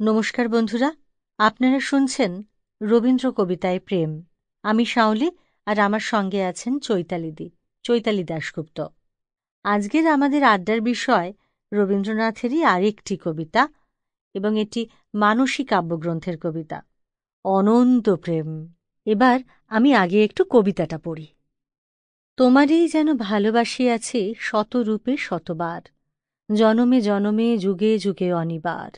নমস্কার বন্ধুরা, আপনারা শুনছেন রবীন্দ্র কবিতায় প্রেম। আমি শাওলি, আর আমার সঙ্গে আছেন চৈতালি দাশগুপ্ত। আজকের আমাদের আড্ডার বিষয় রবীন্দ্রনাথেরই আরেকটি কবিতা, এবং এটি মানসী কাব্যগ্রন্থের কবিতা অনন্ত প্রেম। এবার আমি আগে একটু কবিতাটা পড়ি। তোমারই যেন ভালোবাসিয়াছি শতরূপে শতবার, জনমে জনমে যুগে যুগে অনিবার।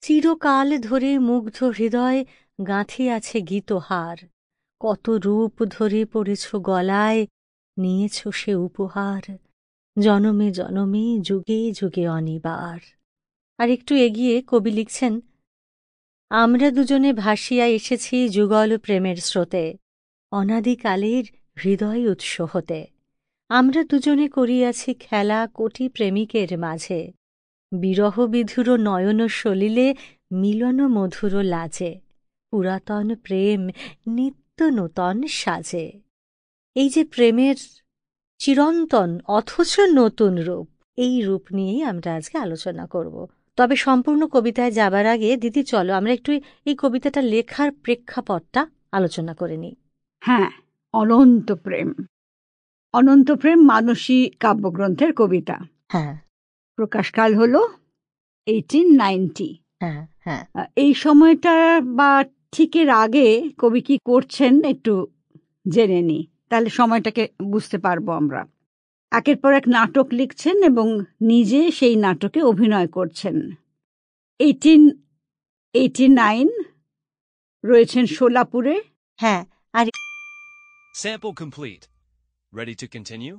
চিরকাল ধরে মুগ্ধ হৃদয় গাঁথি আছে গীতহার, কত রূপ ধরে পড়েছ গলায়, নিয়েছ সে উপহার, জনমে জনমে যুগে যুগে অনিবার। আর একটু এগিয়ে কবি লিখছেন, আমরা দুজনে ভাসিয়া এসেছি যুগল প্রেমের স্রোতে, অনাদিকালের হৃদয় উৎস হতে। আমরা দুজনে করিয়াছি খেলা কোটি প্রেমিকের মাঝে, বিরহ বিধুর নয়ন সলিলে মিলন মধুর লাজে, পুরাতন প্রেম নিত্য নূতন সাজে। এই যে প্রেমের চিরন্তন অথচ নতুন রূপ, এই রূপ নিয়েই আমরা আজকে আলোচনা করব। তবে সম্পূর্ণ কবিতায় যাবার আগে দিদি, চলো আমরা একটু এই কবিতাটা লেখার প্রেক্ষাপটটা আলোচনা করে নিই। হ্যাঁ, অনন্ত প্রেম মানসী কাব্যগ্রন্থের কবিতা। হ্যাঁ, প্রকাশকাল হলো 1890। হ্যাঁ হ্যাঁ, এই সময়টা বা ঠিকের আগে কবি কি করছেন একটু জেনে নিই, তাহলে সময়টাকে বুঝতে পারবো আমরা। একের পর এক নাটক লিখছেন এবং নিজে সেই নাটকে অভিনয় করছেন। 1889 রয়েছেন সোলাপুরে। হ্যাঁ। আর Sample complete. Ready to continue?